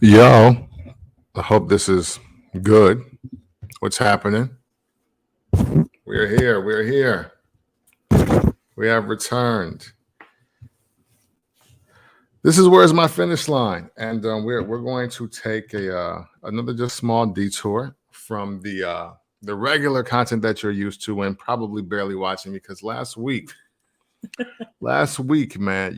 Yo, I hope this is good. What's happening? We're here. We're here. We have returned. This is Where's My Finish Line, and we're going to take a another just small detour from the regular content that you're used to and probably barely watching because last week, man,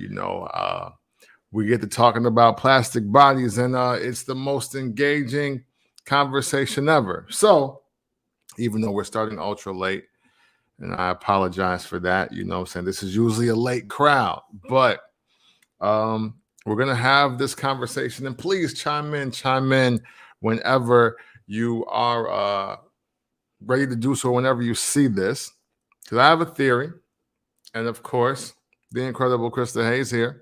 we get to talking about plastic bodies, and it's the most engaging conversation ever. So even though we're starting ultra late, and I apologize for that. You know what I'm saying? This is usually a late crowd, but we're going to have this conversation. And please chime in whenever you are ready to do so, whenever you see this. Because I have a theory. And of course, the incredible Krista Hayes here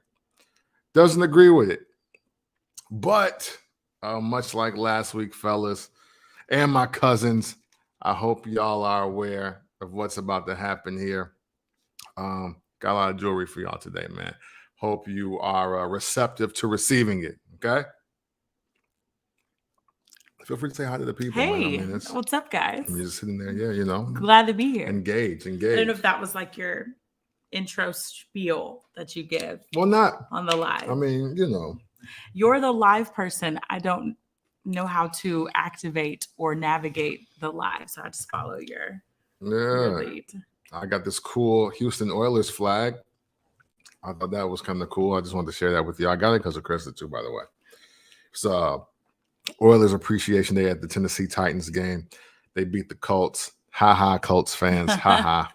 doesn't agree with it. But much like last week, fellas, and my cousins, I hope y'all are aware of what's about to happen here. Got a lot of jewelry for y'all today, man. Hope you are receptive to receiving it, okay? Feel free to say hi to the people. Hey, man. what's up, guys? You're just sitting there, yeah, Glad to be here. Engage. I don't know if that was like your intro spiel that you give. Well, not on the live. I mean, You're the live person. I don't know how to activate or navigate the live, so I just follow your lead. I got this cool Houston Oilers flag. I thought that was kind of cool. I just wanted to share that with you. I got it because of Krista too, by the way. So Oilers Appreciation Day at the Tennessee Titans game. They beat the Colts. Ha ha, Colts fans. Ha ha.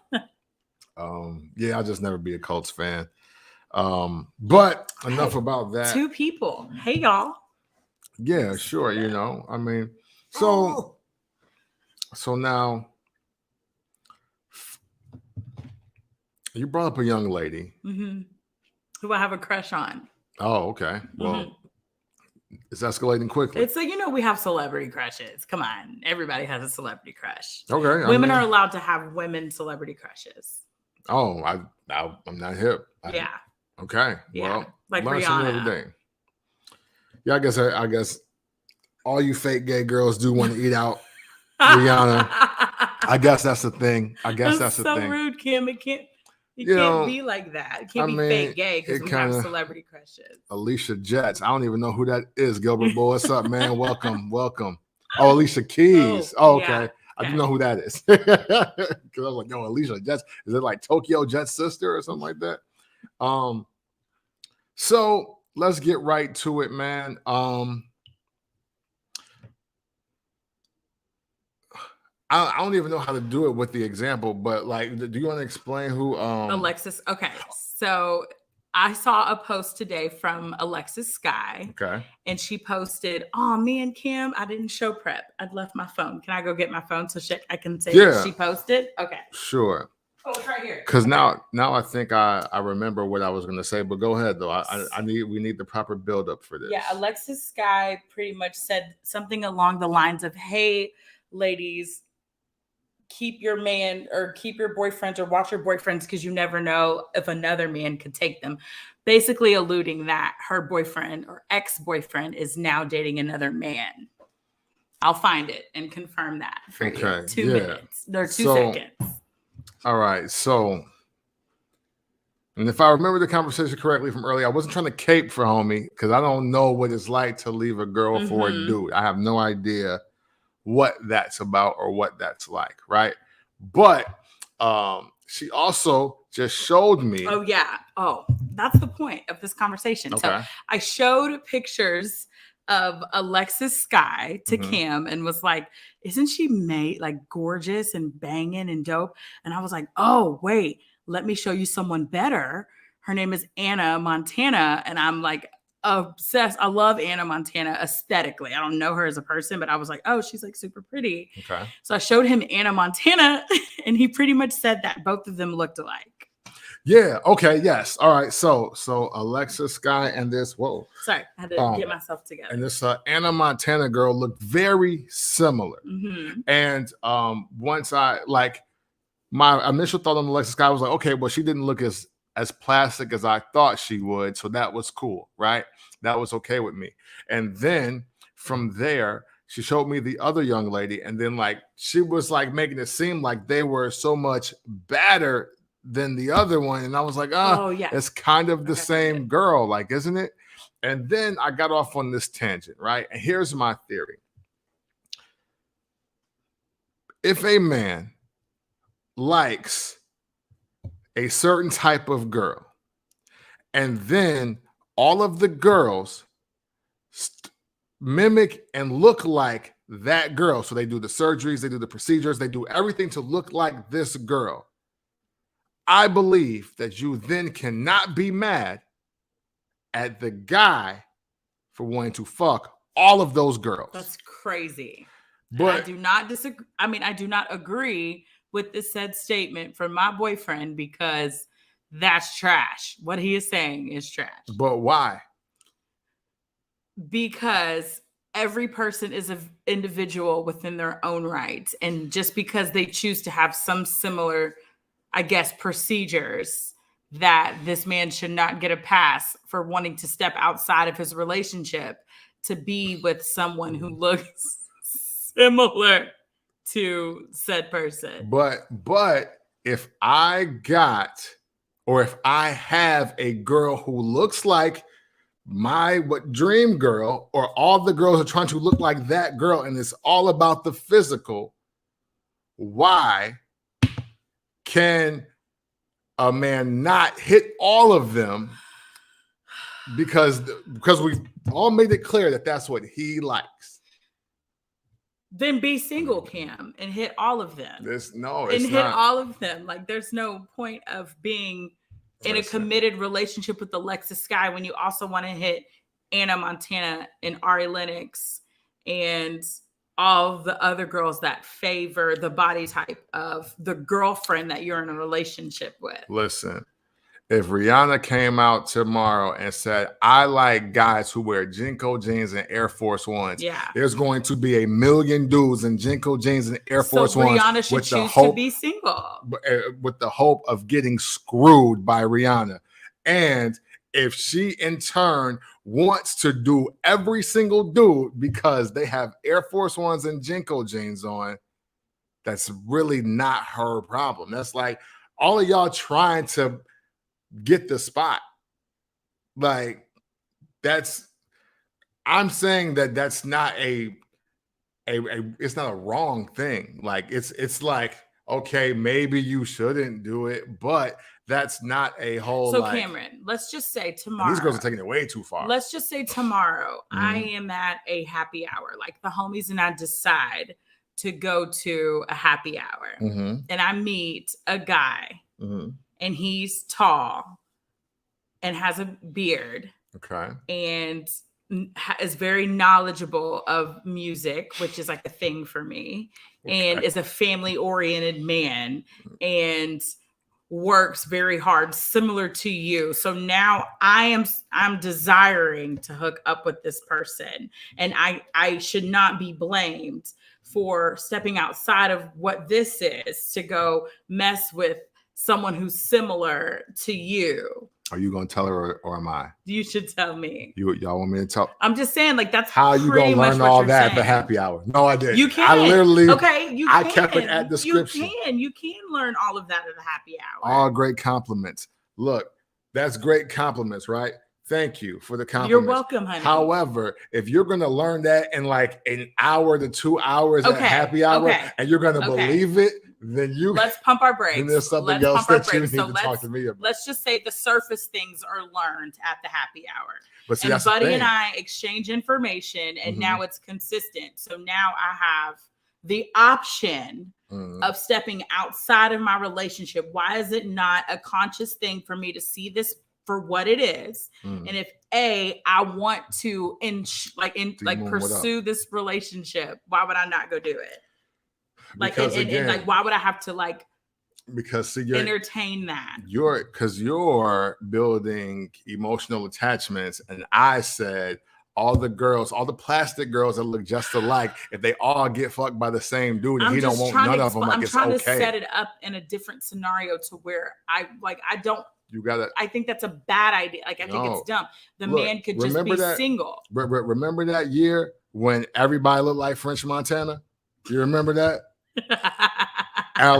Yeah, I'll just never be a Colts fan. But enough about that. Two people. Hey, y'all. Yeah, sure. I mean, so now you brought up a young lady who I have a crush on. Oh, okay. Well, it's escalating quickly. It's like, we have celebrity crushes. Come on. Everybody has a celebrity crush. Okay. Women are allowed to have women celebrity crushes. Oh, I'm not hip. Yeah. Okay. Yeah. Well, like learn Rihanna. something every day. Yeah, I guess all you fake gay girls do want to eat out Rihanna. I guess that's the thing. That's the thing. So rude, Kim. It can't be like that. It can't be fake gay because we have celebrity crushes. Alicia Jets. I don't even know who that is. Gilbert Boy, what's up, man? Welcome. Oh, Alicia Keys. Oh, okay. Yeah. I do know who that is. Because I was like, Alicia Jets. Is it like Tokyo Jet's sister or something like that? So let's get right to it, man. I don't even know how to do it with the example, but do you want to explain who Alexis? Okay, so I saw a post today from Alexis Sky. Okay. And she posted, "Oh, me and Kim, I didn't show prep. I'd left my phone. Can I go get my phone so I can say that she posted?" Okay. Sure. Oh, it's right here. Because now I think I remember what I was going to say, but go ahead though. We need the proper build up for this. Yeah, Alexis Sky pretty much said something along the lines of, "Hey, ladies, keep your man or keep your boyfriends or watch your boyfriends because you never know if another man could take them." Basically alluding that her boyfriend or ex-boyfriend is now dating another man. I'll find it and confirm that for you. 2 minutes. They're 2 seconds. All right. So, and if I remember the conversation correctly from earlier, I wasn't trying to cape for homie because I don't know what it's like to leave a girl for a dude. I have no idea what that's about or what that's like, right? But she also just showed me. Oh, yeah. Oh, that's the point of this conversation. Okay. So I showed pictures of Alexis Sky to Kim and was like, "Isn't she gorgeous and banging and dope?" And I was like, "Oh, wait, let me show you someone better. Her name is Anna Montana." And I'm like, obsessed. I love Anna Montana aesthetically. I don't know her as a person, but I was like, "Oh, she's like super pretty." Okay. So I showed him Anna Montana and he pretty much said that both of them looked alike. Yeah. Okay. Yes. All right. So Alexis Sky and this. Whoa. Sorry, I had to get myself together. And this Anna Montana girl looked very similar. And once my initial thought on Alexis Sky was like, okay, well, she didn't look as as plastic as I thought she would. So that was cool, right? That was okay with me. And then from there, she showed me the other young lady. And then like, she was like making it seem like they were so much better than the other one. And I was like, oh yeah, it's kind of the same girl, like, isn't it? And then I got off on this tangent, right? And here's my theory. If a man likes a certain type of girl, and then all of the girls mimic and look like that girl, so they do the surgeries, they do the procedures, they do everything to look like this girl, I believe that you then cannot be mad at the guy for wanting to fuck all of those girls. That's crazy. But I do not disagree. I mean, I do not agree with the said statement from my boyfriend, because that's trash. What he is saying is trash. But why? Because every person is an individual within their own right. And just because they choose to have some similar, I guess, procedures, that this man should not get a pass for wanting to step outside of his relationship to be with someone who looks similar to said person. But if I got, or if I have a girl who looks like my dream girl, or all the girls are trying to look like that girl, and it's all about the physical, why can a man not hit all of them? Because we all made it clear that that's what he likes. Then be single, Cam, and hit all of them. It's hit not. all of them. Like, there's no point of being in a committed relationship with Alexis Sky when you also want to hit Anna Montana and Ari Lennox and all the other girls that favor the body type of the girlfriend that you're in a relationship with. Listen, if Rihanna came out tomorrow and said, I like guys who wear Jinko jeans and Air Force Ones, there's going to be 1 million dudes in Jinko jeans and Air Force Ones. Rihanna should choose to be single. With the hope of getting screwed by Rihanna. And if she in turn wants to do every single dude because they have Air Force Ones and Jinko jeans on, that's really not her problem. That's like all of y'all trying to get the spot. Like, I'm saying that's not it's not a wrong thing. Like, it's like, okay, maybe you shouldn't do it, but that's not a whole. So Cameron, let's just say tomorrow. These girls are taking it way too far. Let's just say tomorrow, I am at a happy hour. Like, the homies and I decide to go to a happy hour, and I meet a guy, and he's tall and has a beard. Okay. And is very knowledgeable of music, which is like a thing for me, and is a family-oriented man and works very hard, similar to you. So now I'm desiring to hook up with this person, and I should not be blamed for stepping outside of what this is to go mess with someone who's similar to you. Are you gonna tell her, or am I? You should tell me. Y'all want me to tell? I'm just saying, like, that's how you gonna learn all that at the happy hour. No, I didn't. You can. I literally. Okay, you can. I kept it at description. You can learn all of that at the happy hour. All great compliments. Look, that's great compliments, right? Thank you for the compliments. You're welcome, honey. However, if you're gonna learn that in like an hour to 2 hours at happy hour, and you're gonna believe it, then let's pump our brakes. Then there's something else that you need to talk to me about. Let's just say the surface things are learned at the happy hour. But see, and Buddy and I exchange information, and now it's consistent. So now I have the option of stepping outside of my relationship. Why is it not a conscious thing for me to see this for what it is? And if I want to pursue this relationship, why would I not go do it? Like, and like, why would I have to entertain that? You're building emotional attachments, and I said all the plastic girls that look just alike, if they all get fucked by the same dude and he don't want none of them, like, it's okay. I'm trying to set it up in a different scenario to where I don't You gotta. I think that's a bad idea. Like, I think it's dumb. The man could just be single. Remember that year when everybody looked like French Montana? You remember that? And a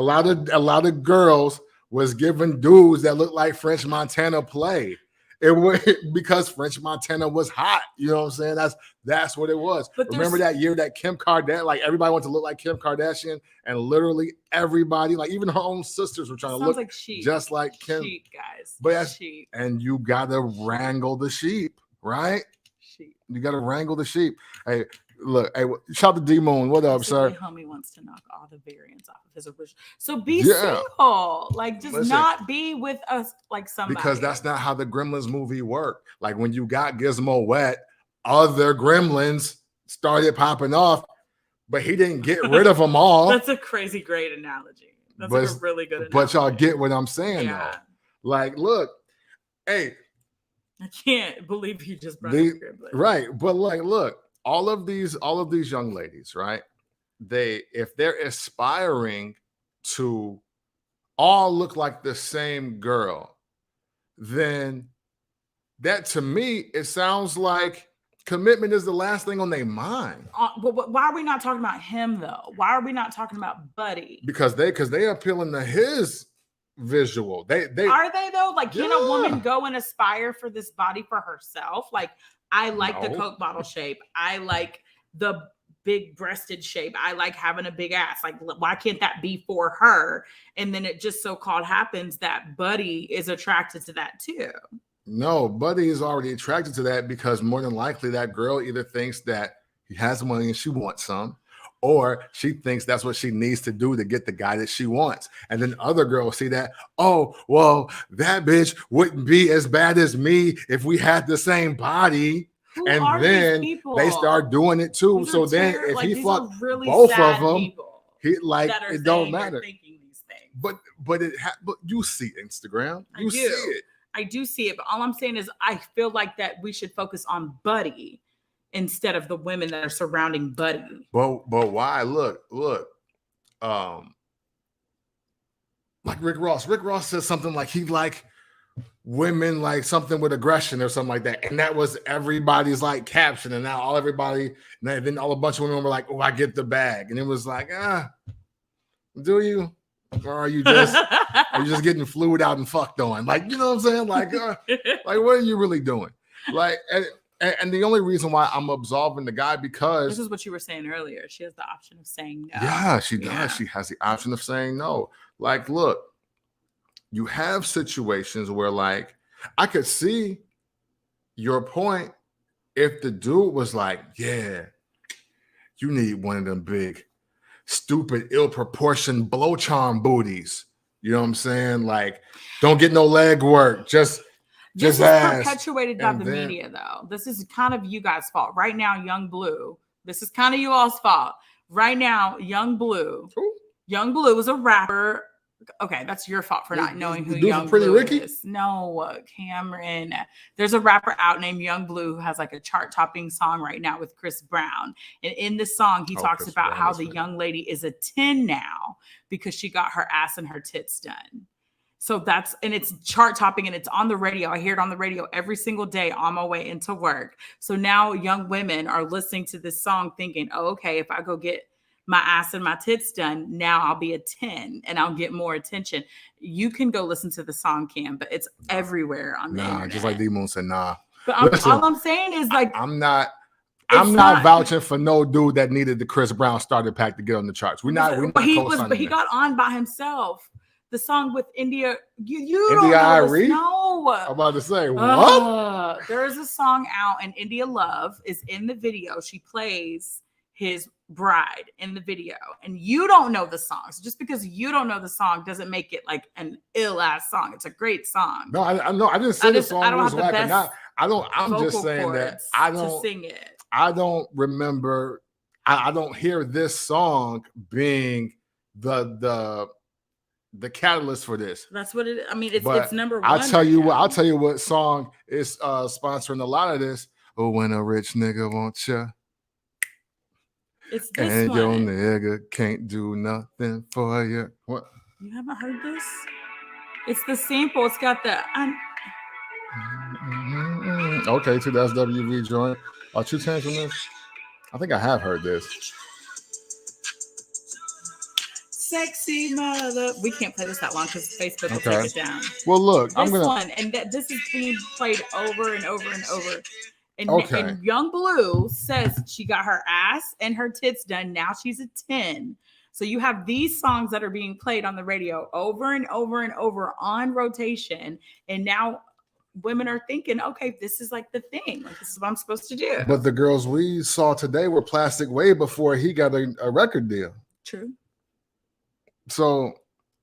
lot of girls was giving dudes that looked like French Montana play. It was because French Montana was hot. You know what I'm saying? That's what it was. But remember that year that Kim Kardashian, like everybody wanted to look like Kim Kardashian, and literally everybody, like even her own sisters, were trying to look like just like Kim. Sheep, guys. But that's sheep. And you gotta wrangle the sheep, right? Sheep. You gotta wrangle the sheep. Hey, look, hey, shout out to D-Moon. What up, sir? Homie wants to knock all the variants off of his original. So be single. Like, just not be with us like somebody. Because that's not how the Gremlins movie worked. Like when you got Gizmo wet, other Gremlins started popping off, but he didn't get rid of them all. That's a crazy great analogy. That's like a really good analogy. But y'all get what I'm saying, though. Like, look, hey. I can't believe you just brought up right. But like, look. All of these young ladies, right? If they're aspiring to all look like the same girl, then that to me, it sounds like commitment is the last thing on their mind. But why are we not talking about him though? Why are we not talking about Buddy? Because they appealing to his visual. They are they though? Like, can a woman go and aspire for this body for herself? Like, I like the Coke bottle shape. I like the big breasted shape. I like having a big ass. Like, why can't that be for her? And then it just so-called happens that Buddy is attracted to that too. No, Buddy is already attracted to that because more than likely that girl either thinks that he has money and she wants some, or she thinks that's what she needs to do to get the guy that she wants. And then other girls see that, oh, well, that bitch wouldn't be as bad as me if we had the same body. And then they start doing it too. So then if he fucked really both of them, he like it don't matter. But you see Instagram. You see it. I do see it. But all I'm saying is I feel like that we should focus on Buddy instead of the women that are surrounding Buddy. But why? Look, like Rick Ross. Rick Ross says something like he like women like something with aggression or something like that, and that was everybody's like caption. And now then a bunch of women were like, "Oh, I get the bag," and it was like, do you? Or are you just getting fluid out and fucked on? Like, you know what I'm saying? Like, like what are you really doing? Like. And the only reason why I'm absolving the guy because this is what you were saying earlier. She has the option of saying no. Yeah, she does. Yeah. She has the option of saying no. Like, look, you have situations where, like, I could see your point if the dude was like, yeah, you need one of them big, stupid, ill-proportioned blow charm booties. You know what I'm saying? Like, don't get no leg work. This is perpetuated by the media, though. This is kind of you guys' fault. Right now, Young Blue. This is kind of you all's fault. Right now, Young Blue. Who? Young Blue is a rapper. Okay, that's your fault for not knowing who Young Blue is. No, Cameron. There's a rapper out named Young Blue who has like a chart-topping song right now with Chris Brown. And in this song, he talks about how the young lady is a 10 now because she got her ass and her tits done. So it's chart topping and it's on the radio. I hear it on the radio every single day on my way into work. So now young women are listening to this song thinking, oh, okay, if I go get my ass and my tits done, now I'll be a 10 and I'll get more attention. You can go listen to the song, Cam, but it's everywhere on the internet. Just like D-Moon said, nah. But all I'm saying is like, I'm not vouching for no dude that needed the Chris Brown starter pack to get on the charts. We're not but he got on by himself. The song with India, you don't know this. No. I'm about to say, what? There is a song out and India Love is in the video. She plays his bride in the video and you don't know the song. So just because you don't know the song doesn't make it like an ill-ass song. It's a great song. No, I know. I didn't say the song was whack or not. I'm just saying that I don't sing it. I don't remember. I don't hear this song being the catalyst for this. That's what it. I mean, it's number one. I'll tell you what song is sponsoring a lot of this. Oh, when a rich nigga wants you. It's this and one. Your nigga can't do nothing for you. What? You haven't heard this? It's the sample. It's got the. Okay, to the SWV joint. 2 Chainz on this? I think I have heard this. Sexy mother. We can't play this that long because Facebook will take it down. Well, look, this one, and this is being played over and over and over. And Young Blue says she got her ass and her tits done. Now she's a 10. So you have these songs that are being played on the radio over and over and over on rotation. And now women are thinking, okay, this is like the thing. Like, this is what I'm supposed to do. But the girls we saw today were plastic way before he got a record deal. True. So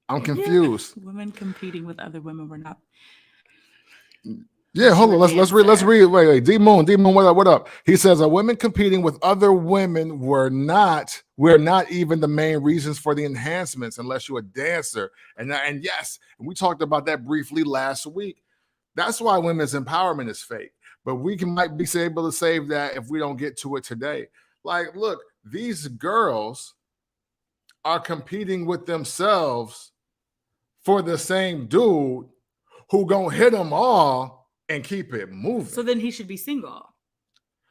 I'm confused. Yeah. Women competing with other women were not. Yeah, hold on. Let's read. Wait. D Moon, what up? He says, women competing with other women we're not even the main reasons for the enhancements unless you're a dancer. And yes, and we talked about that briefly last week. That's why women's empowerment is fake. But we might be able to save that if we don't get to it today. Like, look, these girls are competing with themselves for the same dude who gonna hit them all and keep it moving. So then he should be single.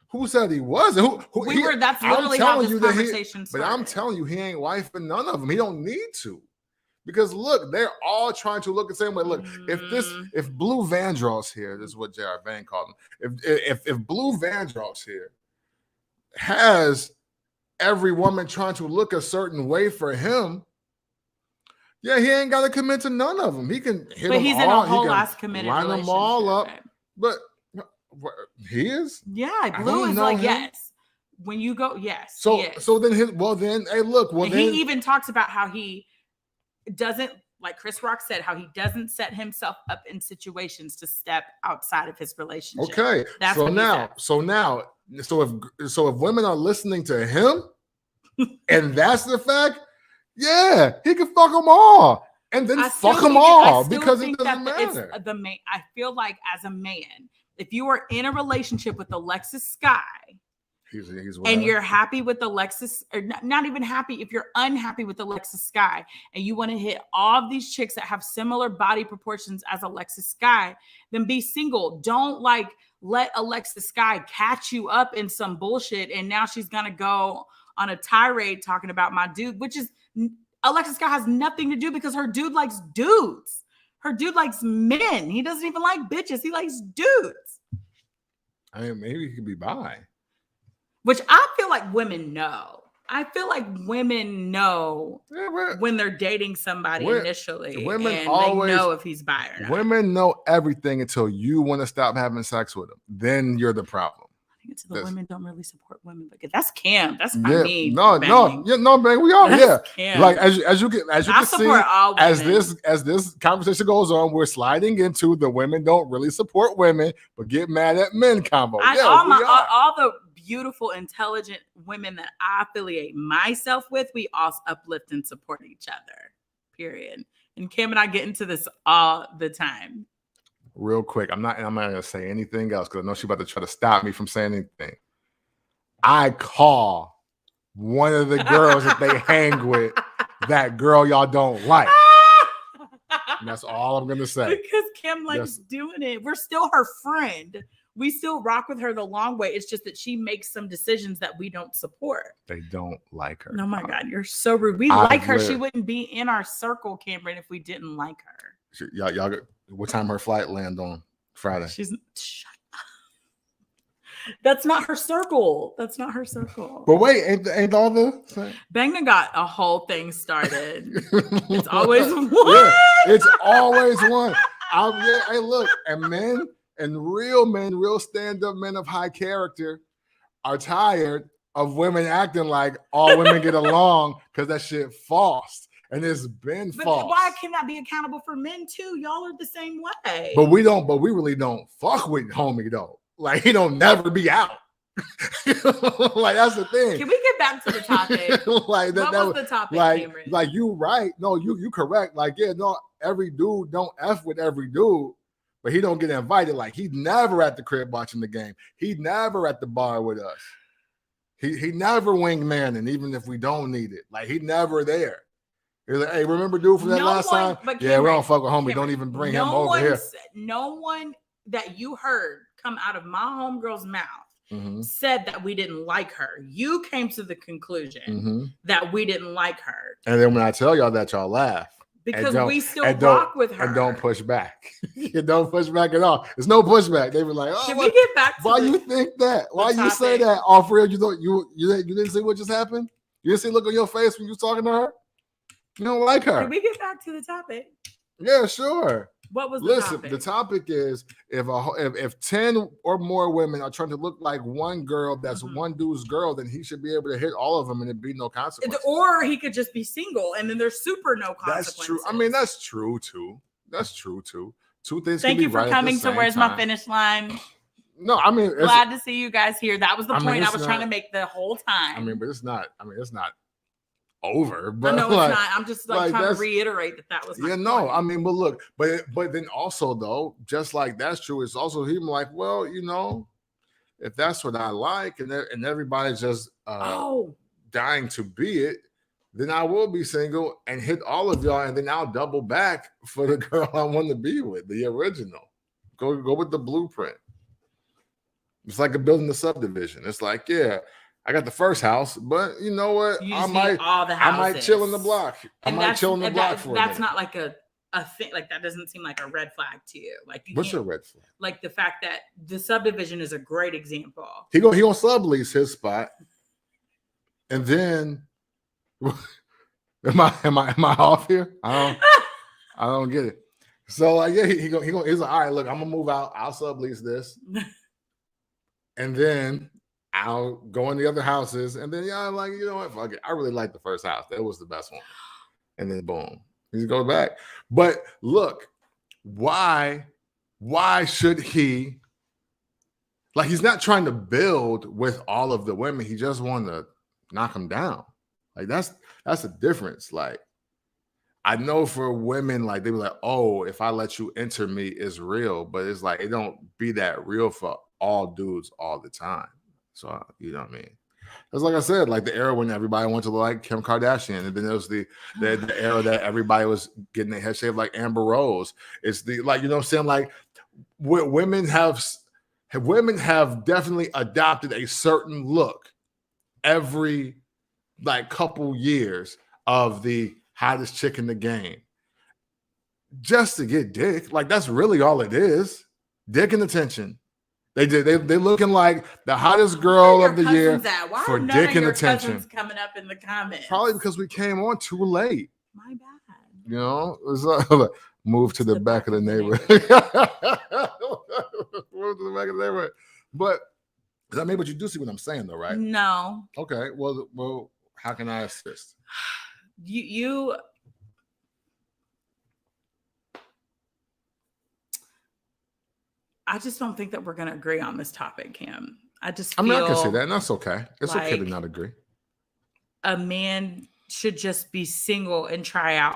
Who said he wasn't? That's literally how this conversation started. But I'm telling you, he ain't wifing none of them. He don't need to. Because look, they're all trying to look the same way. Look, if Blue Vandross here, this is what J.R. Vane called him. If Blue Vandross here has every woman trying to look a certain way for him, yeah, he ain't got to commit to none of them. He can hit them all. But he's in a whole ass committed relationship. Line them all up. But he is? Yeah, Blue is like, yes. When you go, yes. So then, hey, look. Well, he even talks about how he doesn't, like Chris Rock said, how he doesn't set himself up in situations to step outside of his relationship. Okay. That's so if women are listening to him, and that's the fact, yeah, he can fuck them all, and then fuck them all because it doesn't matter. It's the man. I feel like as a man, if you are in a relationship with Alexis Sky, and you're happy with Alexis, or not even happy, if you're unhappy with Alexis Sky, and you want to hit all of these chicks that have similar body proportions as Alexis Sky, then be single. Don't let Alexis Sky catch you up in some bullshit, and now she's gonna go on a tirade talking about my dude, which is Alexis Sky has nothing to do because her dude likes dudes. Her dude likes men. He doesn't even like bitches. He likes dudes. I mean, maybe he could be bi. Which I feel like women know. I feel like women know when they're dating somebody initially. Women and always they know if he's bi or not. Women know everything until you want to stop having sex with them. Then you're the problem. The women don't really support women, but that's Cam. That's not me. No, man, we are. That's Cam. Like as you can see, as this conversation goes on, we're sliding into the women don't really support women, but get mad at men combo. All the beautiful, intelligent women that I affiliate myself with, we all uplift and support each other. Period. And Cam and I get into this all the time. Real quick, I'm not gonna say anything else because I know she's about to try to stop me from saying anything. I call one of the girls that they hang with that girl y'all don't like. And that's all I'm gonna say. Because Kim likes doing it. We're still her friend. We still rock with her the long way. It's just that she makes some decisions that we don't support. They don't like her. Oh my God, you're so rude. We like her. She wouldn't be in our circle, Cameron, if we didn't like her. Y'all. What time her flight land on Friday? That's not her circle. That's not her circle. But wait, ain't all the Bangna got a whole thing started. It's always one. Yeah, it's always one. Hey, look, and real stand-up men of high character are tired of women acting like all women get along because that shit false. And it's been false. But why can that be accountable for men too? Y'all are the same way. But we really don't fuck with homie though. Like he don't never be out. Like that's the thing. Can we get back to the topic? What was the topic, Cameron? Like you right. No, you correct. Like, yeah, no, every dude don't F with every dude, but he don't get invited. Like he's never at the crib watching the game. He never at the bar with us. He never wingman, and even if we don't need it, like he never there. He's like, hey, remember dude from that last time? But yeah, we don't fuck with homie. Don't even bring him over here. No one that you heard come out of my homegirl's mouth said that we didn't like her. You came to the conclusion that we didn't like her. And then when I tell y'all that, y'all laugh. Because we still rock with her. And don't push back. You don't push back at all. There's no pushback. They were like, oh, can we get back to why you think that? Why you say that? Oh, for real, you didn't see what just happened? You didn't see the look on your face when you was talking to her? You don't like her. Can we get back to the topic? Yeah, sure. What was the topic? The topic is if 10 or more women are trying to look like one girl that's one dude's girl, then he should be able to hit all of them and it'd be no consequences. Or he could just be single and then there's super no consequences. That's true. I mean, that's true too. Two things. Thank you for coming to Where's My Finish Line. No, I mean, glad to see you guys here. That was the point I was trying to make the whole time. I mean, but it's not over, but no, it's not. I'm just trying to reiterate that was my point. I mean, but look, but then also though, just like that's true, it's also him like, well, if that's what I like, and everybody's just dying to be it, then I will be single and hit all of y'all, and then I'll double back for the girl I want to be with, the original. Go with the blueprint. It's like building a subdivision. It's like, yeah, I got the first house, but you know what? I might chill in the block. That's not like a thing. Like that doesn't seem like a red flag to you. Like what's a red flag? Like the fact that the subdivision is a great example. He gonna sublease his spot, and then am I off here? I don't get it. So like yeah, he's like, all right, look, I'm gonna move out. I'll sublease this, and then I'll go in the other houses, and then I'm like, you know what? Fuck it. I really like the first house. That was the best one. And then boom, he goes back. But look, why should he? Like, he's not trying to build with all of the women. He just wanted to knock them down. Like that's a difference. Like, I know for women, like they be like, oh, if I let you enter me, it's real. But it's like it don't be that real for all dudes all the time. So, you know what I mean? It's like I said, like the era when everybody wanted to look like Kim Kardashian. And then there was the era that everybody was getting their head shaved like Amber Rose. It's the, like, you know what I'm saying? Like women have definitely adopted a certain look every like couple years of the hottest chick in the game. Just to get dick. Like that's really all it is. Dick and attention. They looking like the hottest girl of the year for dick and attention. Coming up in the comments. Probably because we came on too late. My bad. You know, it was move to the back of the neighborhood. Move to the back of the neighborhood. But I mean, but you do see what I'm saying, though, right? No. Okay. Well, how can I assist? You. I just don't think that we're going to agree on this topic, Cam. I can say that, and that's okay. It's okay to not agree. A man should just be single and try out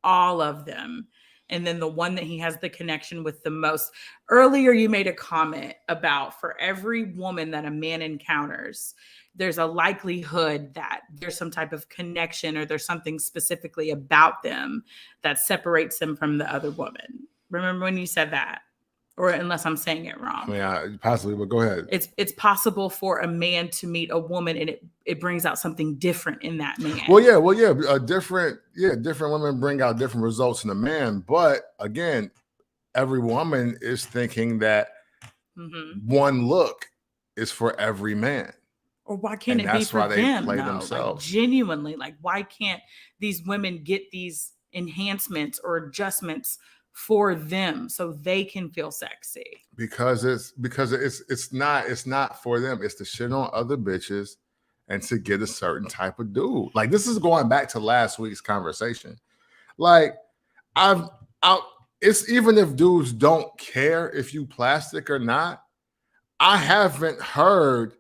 all of them. And then the one that he has the connection with the most. Earlier, you made a comment about for every woman that a man encounters, there's a likelihood that there's some type of connection or there's something specifically about them that separates them from the other woman. Remember when you said that? Or unless I'm saying it wrong. Yeah, possibly, but go ahead. It's possible for a man to meet a woman and it brings out something different in that man. Well, yeah. Different women bring out different results in a man. But again, every woman is thinking that one look is for every man. Or why can't it be for them? Like, genuinely, like why can't these women get these enhancements or adjustments for them so they can feel sexy? Because it's not for them. It's to shit on other bitches and to get a certain type of dude. Like this is going back to last week's conversation. Like it's even if dudes don't care if you plastic or not, I haven't heard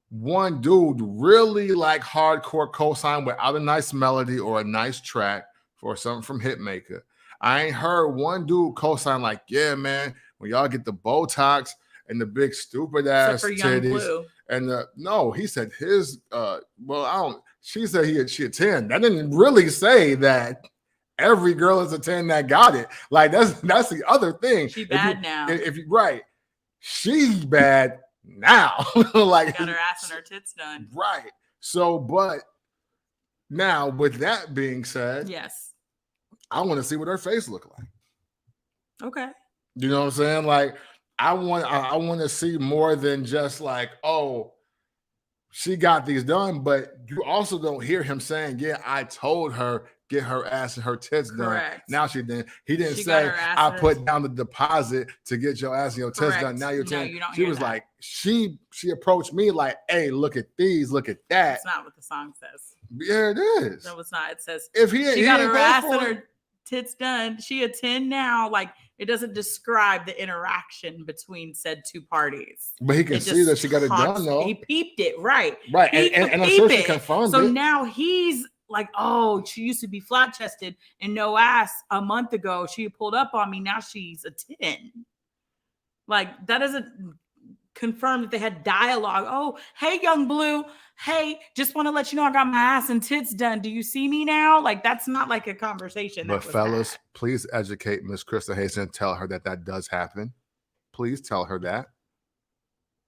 one dude really like hardcore cosign without a nice melody or a nice track for something from Hitmaker. I ain't heard one dude co-sign like, yeah, man, when y'all get the Botox and the big stupid ass titties. And no, he said his she said she a 10. That didn't really say that every girl is a 10 that got it. Like that's the other thing. She bad now. If you right, she's bad now. Like got her ass and her tits done. Right. So, but now with that being said, yes, I want to see what her face look like. Okay. You know what I'm saying? Like I want to see more than just like, oh, she got these done, but you also don't hear him saying, yeah, I told her get her ass and her tits Correct. done. Now she didn't. He didn't say I put down the deposit to get your ass and your tits done. Now you're telling. You don't she was that. Like she approached me like, hey, look at these, look at that. That's not what the song says. Yeah, it is. No, it's not. It says if she got her ass and her tits done. She a 10 now. Like it doesn't describe the interaction between said two parties. But he can see that she got it done though. He peeped it, right? Right, and I'm sure she confirmed it. So now he's like, oh, she used to be flat chested and no ass a month ago. She pulled up on me. Now she's a 10. Like that doesn't confirm that they had dialogue. Oh, hey, young blue. Hey, just want to let you know I got my ass and tits done. Do you see me now? Like that's not like a conversation. But fellas, please educate Miss Krista Hazen. Tell her that does happen. Please tell her that.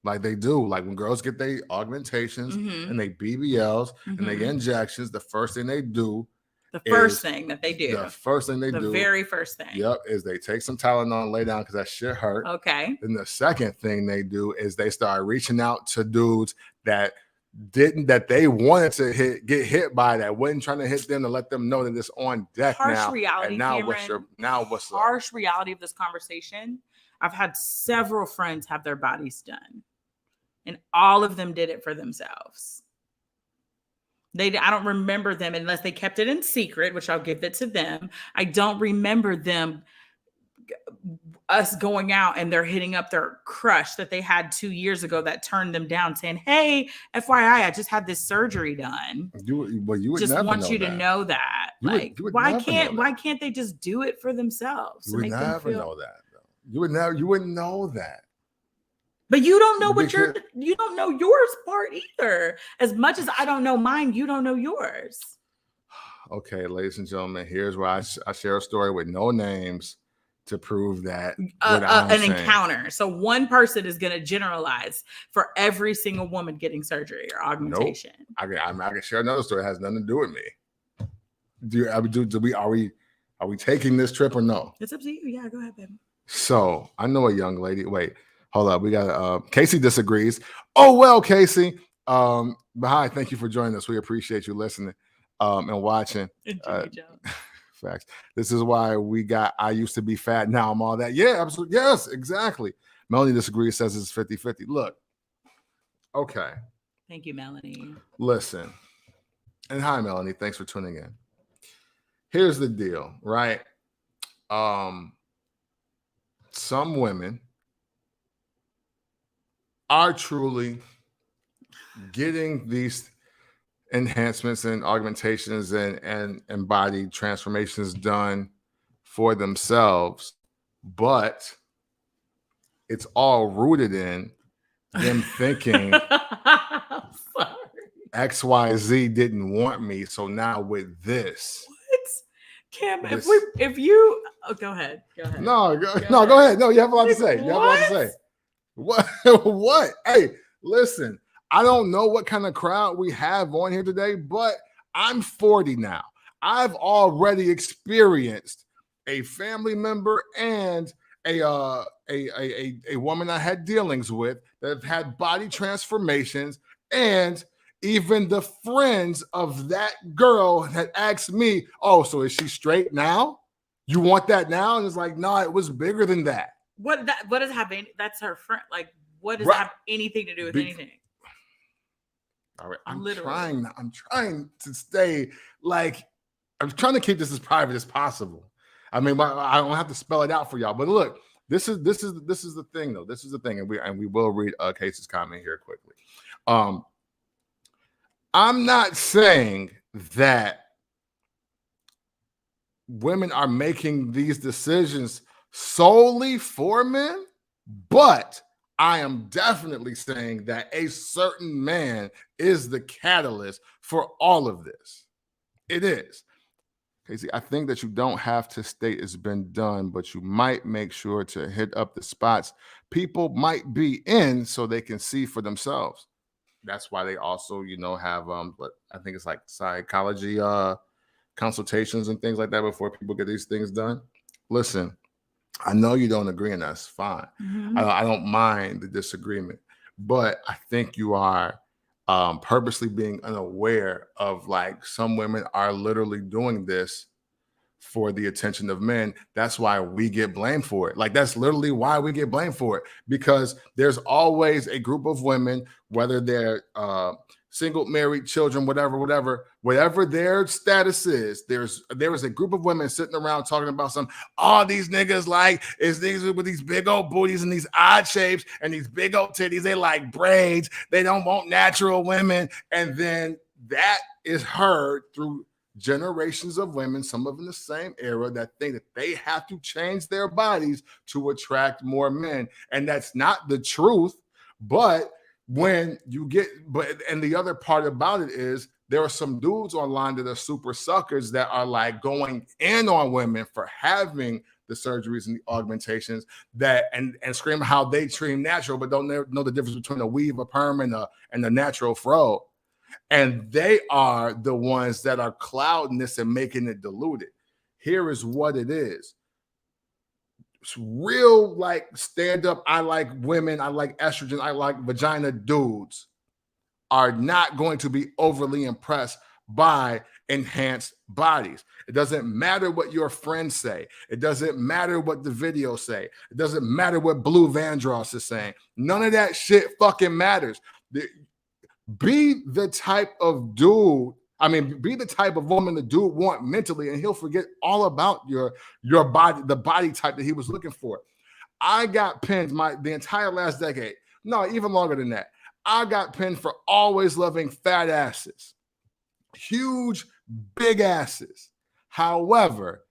Like they do. Like when girls get their augmentations and they BBLs and they get injections, the first thing they do. The first thing that they do. The first thing they do. The very first thing. Yep. Is they take some Tylenol and lay down because that shit hurt. Okay. Then the second thing they do is they start reaching out to dudes that they wanted to get hit by that wasn't trying to hit them to let them know that it's on deck now. Reality, and now Cameron, what's harsh reality of this conversation? I've had several friends have their bodies done. And all of them did it for themselves. I don't remember them unless they kept it in secret, which I'll give it to them. I don't remember us going out and they're hitting up their crush that they had 2 years ago that turned them down saying, hey, FYI, I just had this surgery done. You would just never want know you that. to know that. Why can't they just do it for themselves? You would never know that. Though. You wouldn't know that. But you don't know you don't know yours part either. As much as I don't know mine, you don't know yours. Okay, ladies and gentlemen, here's where I share a story with no names to prove that an encounter. So one person is going to generalize for every single woman getting surgery or augmentation. Nope. I can share another story. It has nothing to do with me. Are we taking this trip or no? It's up to you. Yeah, go ahead, baby. So I know a young lady. Wait. Hold up, we got Casey disagrees. Oh well, Casey. But hi, thank you for joining us. We appreciate you listening and watching. Facts. This is why we got I used to be fat, now I'm all that. Yeah, absolutely. Yes, exactly. Melanie disagrees, says it's 50-50. Look, okay. Thank you, Melanie. Listen, and hi, Melanie. Thanks for tuning in. Here's the deal, right? Some women are truly getting these enhancements and augmentations and body transformations done for themselves, but it's all rooted in them thinking XYZ didn't want me, so now with this. What? Cam, if you go ahead. No, go ahead. No, you have a lot to say. What? What? Hey, listen, I don't know what kind of crowd we have on here today, but I'm 40 now. I've already experienced a family member and a woman I had dealings with that have had body transformations, and even the friends of that girl had asked me, oh, so is she straight now? You want that now? And it's like, no, it was bigger than that. What does it have? That's her friend. Like, what does it have anything to do with anything? All right, I'm trying to stay like I'm trying to keep this as private as possible. I mean, I don't have to spell it out for y'all. But look, this is the thing, though. This is the thing, and we will read Casey's comment here quickly. I'm not saying that women are making these decisions solely for men, but I am definitely saying that a certain man is the catalyst for all of this. It is. Casey, I think that you don't have to state it's been done, but you might make sure to hit up the spots people might be in so they can see for themselves. That's why they also, have but I think it's like psychology consultations and things like that before people get these things done. Listen, I know you don't agree, and that's fine. Mhm. I don't mind the disagreement, but I think you are purposely being unaware of like some women are literally doing this for the attention of men. That's why we get blamed for it. Like, that's literally why we get blamed for it, because there's always a group of women, whether they're single, married, children, whatever their status is, there is a group of women sitting around talking about all these niggas like is these with these big old booties and these odd shapes and these big old titties. They like braids. They don't want natural women. And then that is heard through generations of women, some of in the same era, that think that they have to change their bodies to attract more men. And that's not the truth. But when you get, and the other part about it is there are some dudes online that are super suckers that are like going in on women for having the surgeries and the augmentations that and scream how they treat natural, but don't know the difference between a weave, a perm, and a natural fro. And they are the ones that are clouding this and making it diluted. Here is what it is. It's real, like, stand up, I like women, I like estrogen, I like vagina dudes are not going to be overly impressed by enhanced bodies. It doesn't matter what your friends say. It doesn't matter what the videos say. It doesn't matter what Blue Vandross is saying. None of that shit fucking matters. Be the type of dude, be the type of woman the dude want mentally, and he'll forget all about your body, the body type that he was looking for. I got pinned the entire last decade. No, even longer than that. I got pinned for always loving fat asses, huge, big asses. However,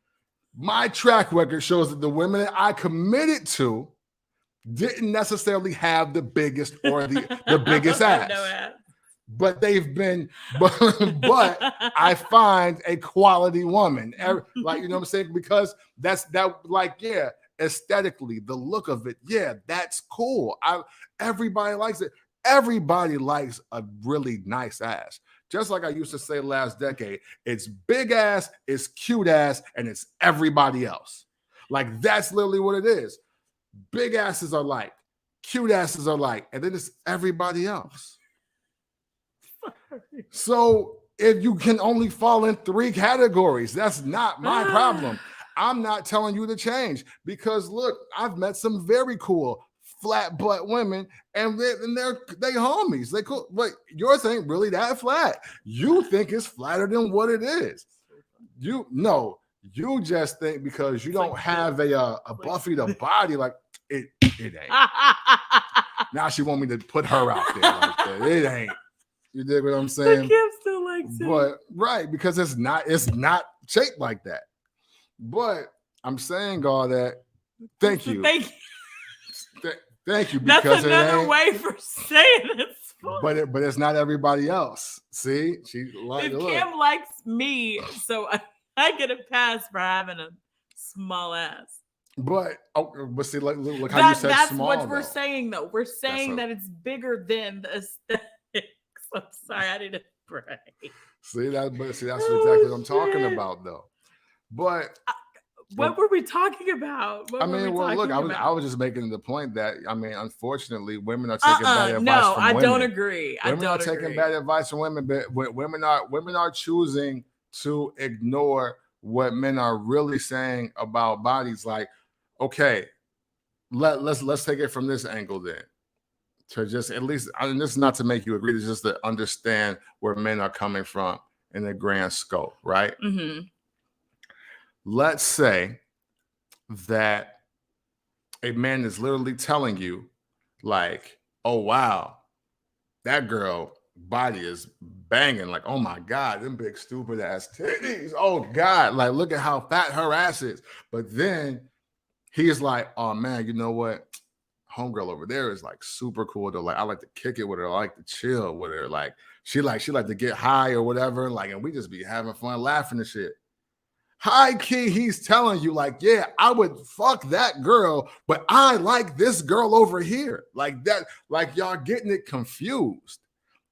my track record shows that the women that I committed to didn't necessarily have the biggest or the biggest ass. No ass. But they've been, but I find a quality woman, like, you know what I'm saying? Because aesthetically, the look of it, that's cool. Everybody likes it. Everybody likes a really nice ass. Just like I used to say last decade, it's big ass, it's cute ass, and it's everybody else. Like, that's literally what it is. Big asses are like, cute asses are like, and then it's everybody else. So if you can only fall in 3 categories, that's not my problem. I'm not telling you to change, because look, I've met some very cool flat butt women, and they homies. They cool, but yours ain't really that flat. You think it's flatter than what it is. You just think because you don't have a Buffy the body, like it ain't. Now she want me to put her out there like that. It ain't. You dig what I'm saying? Kim still likes it. But right, because it's not shaped like that. But I'm saying all that. Thank you. Thank you. Because that's another way for saying it. But it's not everybody else. See, if Kim likes me, so I get a pass for having a small ass. But see, look how you said that's small. That's what we're saying, though. We're saying that it's bigger than the aesthetic. I'm sorry, I didn't pray. That's exactly what I'm talking about, though. But what were we talking about? I was just making the point that unfortunately, women are taking bad advice from women. No, I don't agree. Women are taking bad advice from women, but women are choosing to ignore what men are really saying about bodies. Like, okay, let's take it from this angle then. To just at least, this is not to make you agree, it's just to understand where men are coming from in the grand scope, right? Mm-hmm. Let's say that a man is literally telling you, like, oh, wow, that girl body is banging. Like, oh my God, them big stupid ass titties. Oh God, like, look at how fat her ass is. But then he's like, oh man, you know what? homegirl over there is like super cool. Like I like to kick it with her. I like to chill with her. Like she like to get high or whatever. Like, and we just be having fun, laughing and shit. High key, he's telling you, like, yeah, I would fuck that girl, but I like this girl over here. Like that, like y'all getting it confused.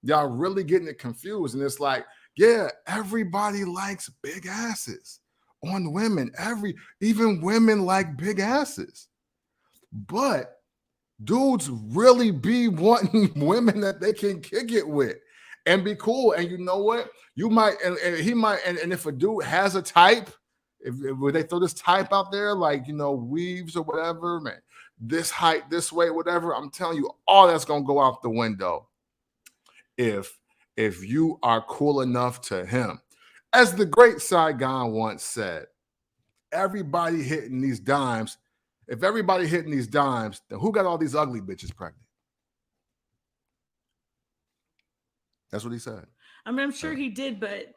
Y'all really getting it confused. And it's like, yeah, everybody likes big asses on women. Even women like big asses. But dudes really be wanting women that they can kick it with and be cool. And you know what? You might, and he might, and if a dude has a type, if they throw this type out there, like, you know, weaves or whatever, man, this height, this way, whatever, I'm telling you, all that's gonna go out the window if you are cool enough to him. As the great Saigon once said, everybody hitting these dimes. If everybody hitting these dimes, then who got all these ugly bitches pregnant? That's what he said. I mean, I'm sure he did, but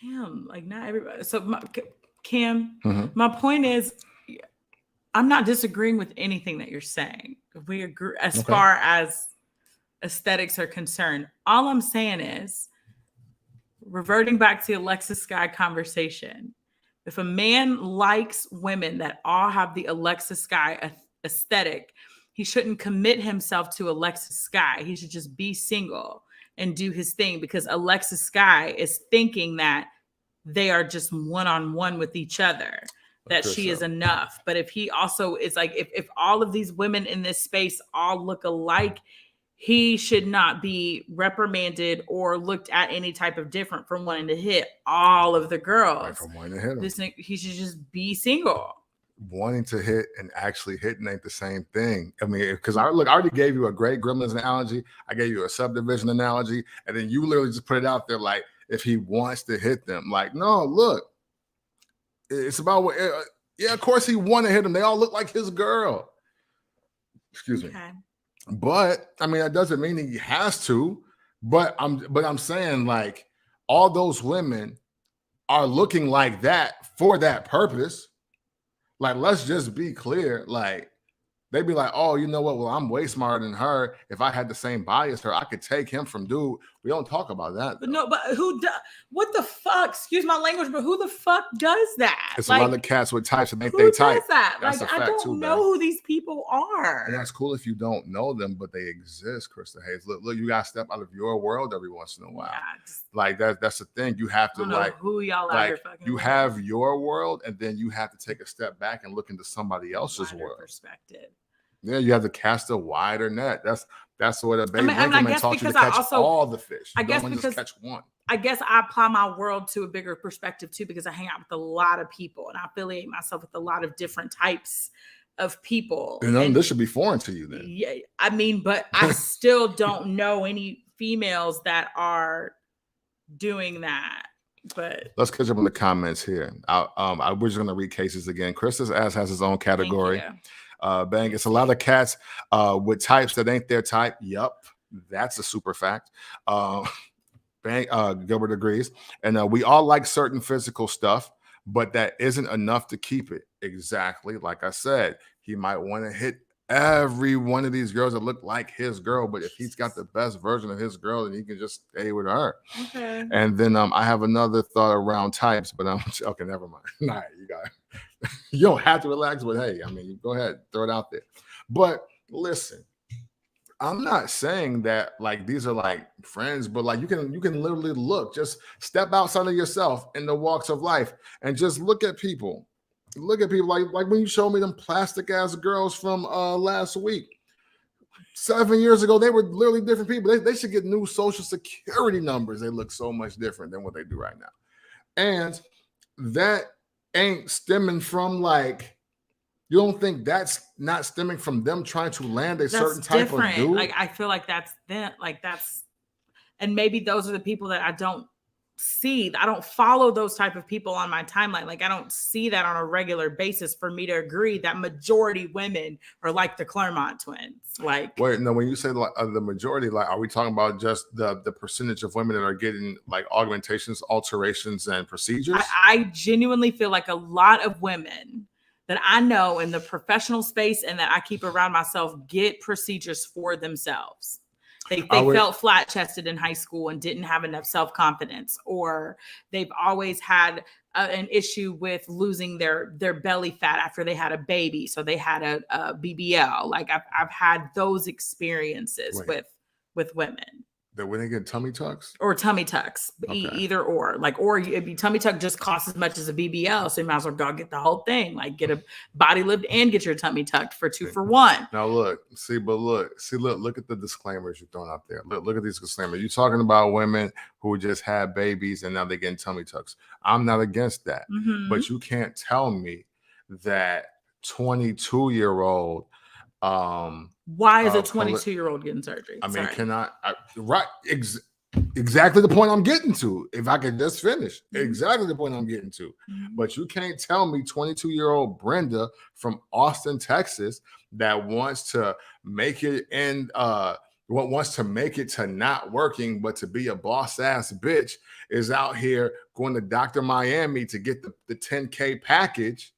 damn, like not everybody. So, Cam, my point is, I'm not disagreeing with anything that you're saying. We agree as far as aesthetics are concerned. All I'm saying is, reverting back to the Alexis Sky conversation, if a man likes women that all have the Alexis Sky aesthetic, he shouldn't commit himself to Alexis Sky. He should just be single and do his thing, because Alexis Sky is thinking that they are just one-on-one with each other, that she is enough. But if he also is like, if all of these women in this space all look alike, he should not be reprimanded or looked at any type of different from wanting to hit all of the girls. Right, from wanting to hit them. He should just be single. Wanting to hit and actually hitting ain't the same thing. I mean, because I already gave you a great Gremlins analogy. I gave you a Subdivision analogy. And then you literally just put it out there like, if he wants to hit them. Like, no, look. It's about what, yeah, of course he want to hit them. They all look like his girl. Excuse me. But I mean, that doesn't mean he has to. But I'm saying, like, all those women are looking like that for that purpose. Like, let's just be clear. Like, they'd be like, oh, you know what? Well, I'm way smarter than her. If I had the same body as her, I could take him from dude. We don't talk about that. But no, but who does? What the fuck? Excuse my language, but who the fuck does that? It's like, a lot of cats with types and they type. Does that? That's like, I don't know who these people are. And that's cool if you don't know them, but they exist, Krista Hayes. Look, you gotta step out of your world every once in a while. Yeah, like that's the thing. You have to like who y'all out here fucking. You have your world, and then you have to take a step back and look into somebody else's world. Perspective. Yeah, you have to cast a wider net. That's what a baby Winkleman taught you, to catch all the fish. I guess because just catch one. I guess I apply my world to a bigger perspective too, because I hang out with a lot of people and I affiliate myself with a lot of different types of people. And this should be foreign to you then. Yeah, I mean, but I still don't know any females that are doing that. But let's catch up in the comments here. We're just gonna read cases again. Krista's ass has his own category. Bang, it's a lot of cats with types that ain't their type. Yup, that's a super fact. Bang, Gilbert agrees. And we all like certain physical stuff, but that isn't enough to keep it. Exactly. Like I said, he might want to hit every one of these girls that look like his girl, but if he's got the best version of his girl, then he can just stay with her. Okay. And then I have another thought around types, but okay, never mind. All right, you got it. You don't have to relax, but hey, I mean, go ahead, throw it out there. But listen, I'm not saying that like these are like friends, but like you can literally look, just step outside of yourself in the walks of life and just look at people. Look at people like when you showed me them plastic ass girls from last week. 7 years ago, they were literally different people. They should get new social security numbers. They look so much different than what they do right now. And that ain't stemming from like, you don't think that's not stemming from them trying to land a certain type of dude? Like, I feel like that's them. Like and maybe those are the people that I don't see. I don't follow those type of people on my timeline. Like, I don't see that on a regular basis for me to agree that majority women are like the Claremont twins. Like, wait, no, when you say like the majority, like, are we talking about just the percentage of women that are getting like augmentations, alterations, and procedures? I genuinely feel like a lot of women that I know in the professional space and that I keep around myself get procedures for themselves. They felt flat chested in high school and didn't have enough self-confidence, or they've always had an issue with losing their belly fat after they had a baby. So they had a BBL. Like I've had those experiences with women. That when they get tummy tucks? Or tummy tucks, okay. Either or. Like, or if you tummy tuck just costs as much as a BBL, so you might as well go get the whole thing. Like, get a body lift and get your tummy tucked for 2 for 1. Now look at the disclaimers you're throwing out there. Look at these disclaimers. You're talking about women who just had babies and now they're getting tummy tucks. I'm not against that, but you can't tell me that 22-year-old. Why is a 22-year-old getting surgery? I mean, exactly the point I'm getting to. If I could just finish, exactly the point I'm getting to. But you can't tell me 22-year-old Brenda from Austin, Texas, that wants to make it wants to make it to not working, but to be a boss ass bitch, is out here going to Dr. Miami to get the 10K package,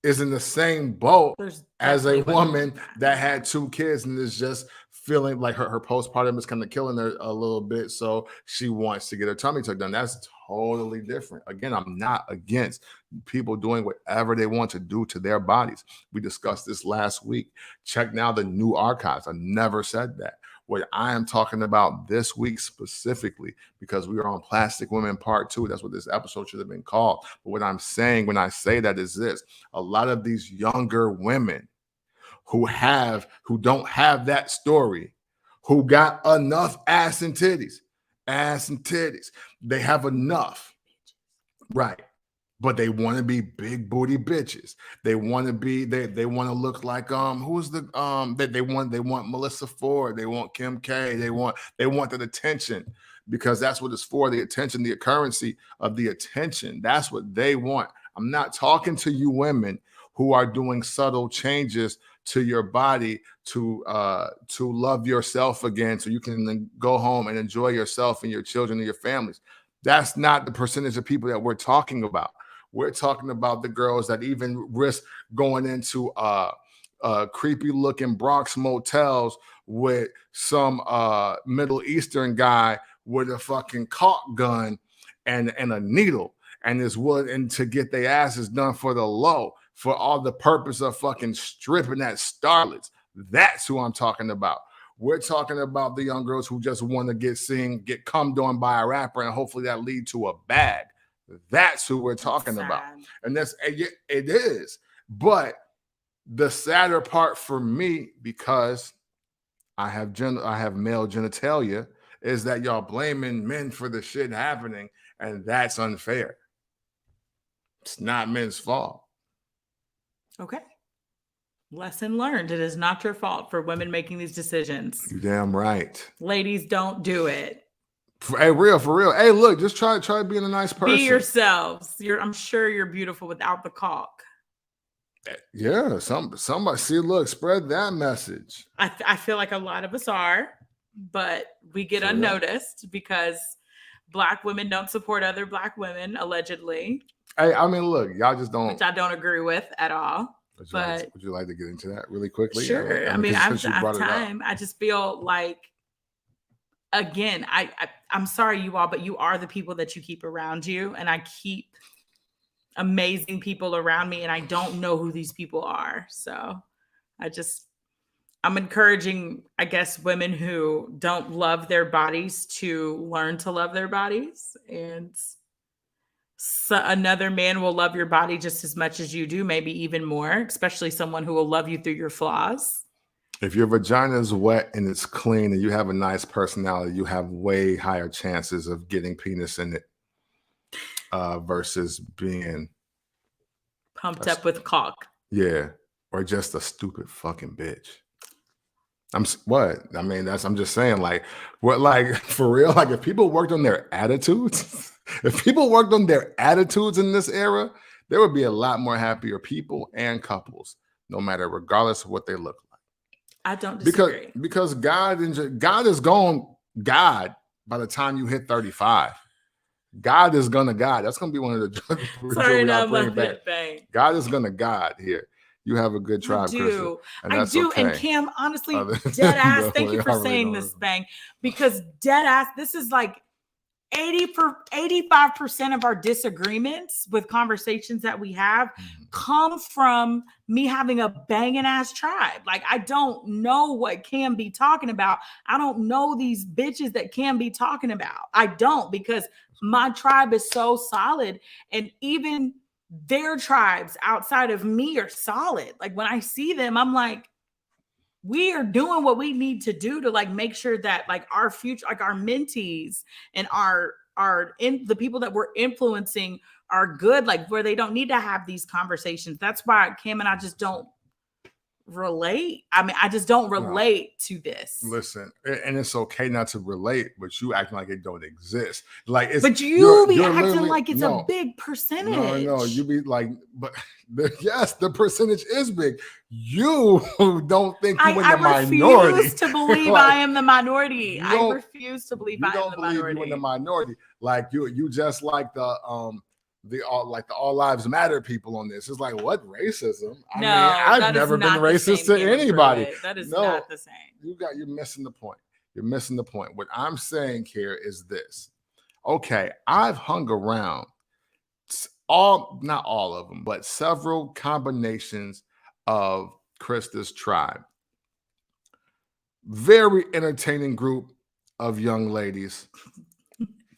is in the same boat as a woman that had 2 kids and is just feeling like her postpartum is kind of killing her a little bit. So she wants to get her tummy tuck done. That's totally different. Again, I'm not against people doing whatever they want to do to their bodies. We discussed this last week. Check now the new archives. I never said that. What I am talking about this week specifically, because we are on Plastic Women Part 2. That's what this episode should have been called. But what I'm saying when I say that is this: a lot of these younger women who don't have that story, who got enough ass and titties, they have enough, right? But they want to be big booty bitches. They want to be, they want to look like who's the they want Melissa Ford, they want Kim K, they want that attention, because that's what it's for, the attention, the currency of the attention. That's what they want. I'm not talking to you women who are doing subtle changes to your body to love yourself again, so you can then go home and enjoy yourself and your children and your families. That's not the percentage of people that we're talking about. We're talking about the girls that even risk going into creepy looking Bronx motels with some Middle Eastern guy with a fucking caulk gun and a needle, and is willing to get their asses done for the low, for all the purpose of fucking stripping at starlets. That's who I'm talking about. We're talking about the young girls who just want to get cummed on by a rapper, and hopefully that lead to a bag. That's who we're talking about. And it is. But the sadder part for me, because I have male genitalia, is that y'all blaming men for the shit happening, and that's unfair. It's not men's fault. Okay. Lesson learned. It is not your fault for women making these decisions. You're damn right. Ladies, don't do it. Hey, for real. Hey, look, just try being a nice person. Be yourselves. I'm sure you're beautiful without the caulk. Yeah, somebody see. Look, spread that message. I feel like a lot of us are, but we get unnoticed because Black women don't support other Black women, allegedly. Hey, I mean, look, y'all just don't. Which I don't agree with at all. Would you like to get into that really quickly? Sure. I mean, I have time. I just feel like, again, I'm sorry, you all, but you are the people that you keep around you. And I keep amazing people around me, and I don't know who these people are. So I'm encouraging, I guess, women who don't love their bodies to learn to love their bodies. And so another man will love your body just as much as you do, maybe even more, especially someone who will love you through your flaws. If your vagina is wet and it's clean and you have a nice personality, you have way higher chances of getting penis in it versus being pumped up with caulk. Yeah, or just a stupid fucking bitch. I'm just saying, like, what, like, for real, like, if people worked on their attitudes, in this era, there would be a lot more happier people and couples, regardless of what they look like. I don't disagree. Because God is gone. God, by the time you hit 35, God is gonna God. That's gonna be one of the Sorry, no, bring back. God is gonna God here. You have a good tribe, Krista, and that's okay. And Cam, honestly, dead ass. Thank you for saying this, Bang, because dead ass. This is like 85% of our disagreements with conversations that we have come from me having a banging ass tribe. Like, I don't know what Cam be talking about. I don't know these bitches that Cam be talking about. I don't, because my tribe is so solid, and even their tribes outside of me are solid. Like, when I see them, I'm like, we are doing what we need to do to like make sure that like our future, like our mentees and the people that we're influencing are good, like where they don't need to have these conversations. That's why Cam and I just don't relate. I mean, I just don't relate to this. Listen, and it's okay not to relate, but you acting like it don't exist. Like, it's, but you're acting like it's a big percentage. No, you be like, but yes, the percentage is big. You don't think you're in the minority. I refuse to believe I am the minority. I refuse to believe I am the minority. You're in the minority. Like you just like the all lives matter people on this. It's like, what racism? I mean, I've never been racist to anybody. That is not the same. You're missing the point. You're missing the point. What I'm saying here is this. Okay, I've hung around not all of them, but several combinations of Krista's tribe. Very entertaining group of young ladies,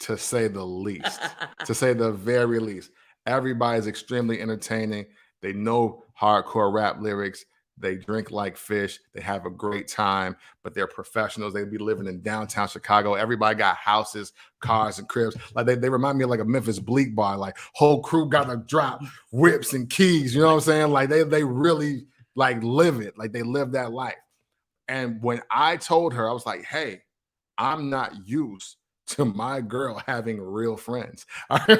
to say the least, to say the very least. Everybody's extremely entertaining. They know hardcore rap lyrics. They drink like fish. They have a great time, but they're professionals. They be living in downtown Chicago. Everybody got houses, cars, and cribs. Like they remind me of like a Memphis Bleak bar. Like whole crew got to drop whips and keys. You know what I'm saying? Like they really like live it. Like they live that life. And when I told her, I was like, hey, I'm not used to my girl having real friends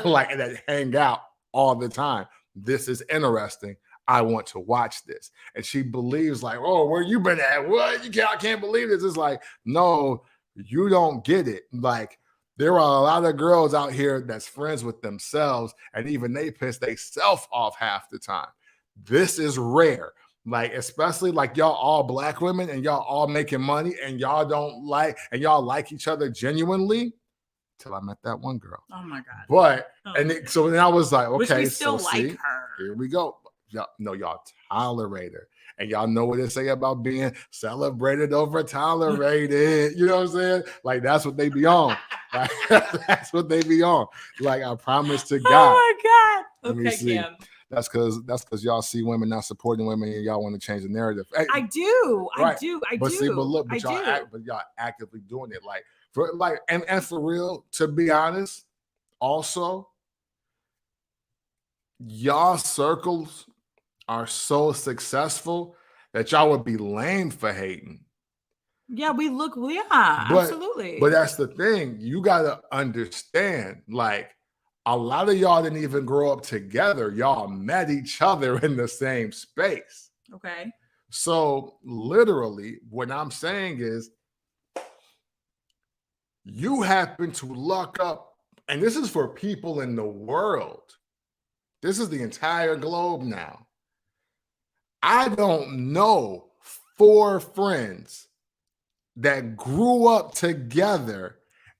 like that hang out all the time. This is interesting. I want to watch this. And she believes like, oh, where you been at? What? I can't believe this. It's like, no, you don't get it. Like, there are a lot of girls out here that's friends with themselves, and even they piss themselves off half the time. This is rare. Like, especially like y'all all black women and y'all all making money and y'all don't like, and y'all like each other genuinely. Till I met that one girl. Oh my God. But so then I was like, okay, which we still like her. Here we go. Y'all tolerate her. And y'all know what they say about being celebrated over tolerated. You know what I'm saying? Like, that's what they be on. Like, that's what they be on. Like, I promise to God. Oh my God. Okay, Kim. That's because y'all see women not supporting women and y'all want to change the narrative. Hey, I do. But y'all actively doing it. Like, for like, and for real, to be honest, also, y'all circles are so successful that y'all would be lame for hating. Yeah, absolutely. But that's the thing. You gotta understand, like, a lot of y'all didn't even grow up together. Y'all met each other in the same space. Okay. So literally, what I'm saying is, you happen to luck up, and this is for people in the world. This is the entire globe now. I don't know 4 friends that grew up together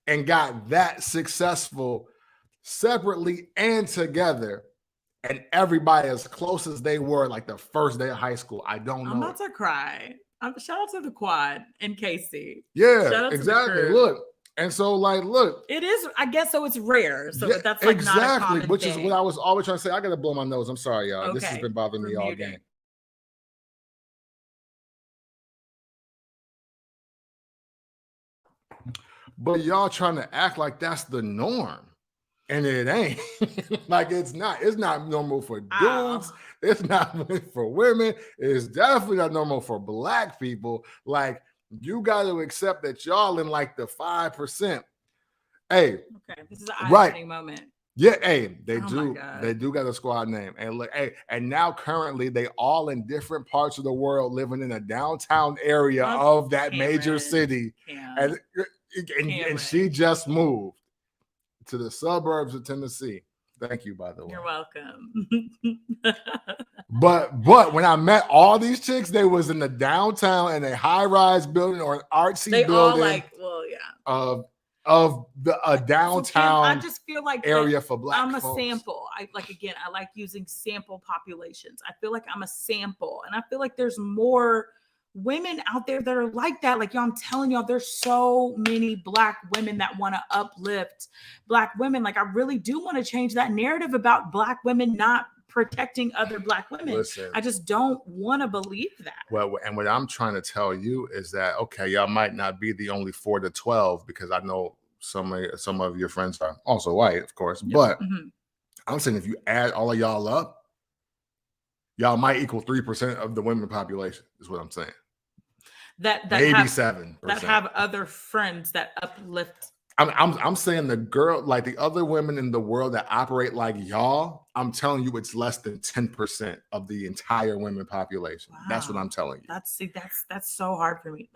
and got that successful separately and together, and everybody as close as they were like the first day of high school. I don't know. I'm about to cry. Shout out to the quad and Casey. Yeah, exactly. Look. And so, like, look, it is, I guess, so it's rare. So that's like exactly, not a common which thing. Is what I was always trying to say. I gotta blow my nose. I'm sorry, y'all. Okay. This has been bothering me all game. But y'all trying to act like that's the norm. And it ain't. Like, it's not. It's not normal for dudes. It's not for women. It's definitely not normal for black people. Like, you got to accept that y'all in like the 5%. Hey. Okay, this is an eye-opening moment. Yeah, hey, they do got a squad name. And look, hey, and now currently they all in different parts of the world living in a downtown area of that major city. And she just moved to the suburbs of Tennessee. Thank you, by the way. You're welcome. But when I met all these chicks, they was in the downtown in a high-rise building or an artsy they building. all like, well, yeah. Of a downtown so Kim, I just feel like area for Black I'm a folks. sample. I like using sample populations. I feel like I'm a sample, and I feel like there's more women out there that are like that. Like, y'all, I'm telling y'all, there's so many Black women that want to uplift Black women. Like, I really do want to change that narrative about Black women not protecting other Black women. Listen, I just don't want to believe that. Well, and what I'm trying to tell you is that, okay, y'all might not be the only 4 to 12, because I know some of your friends are also white, of course. Yeah. But I'm saying if you add all of y'all up, y'all might equal 3% of the women population, is what I'm saying. That maybe have, 7%. That have other friends that uplift. I'm saying the girl, like the other women in the world that operate like y'all, I'm telling you, it's less than 10% of the entire women population. Wow. That's what I'm telling you. That's so hard for me.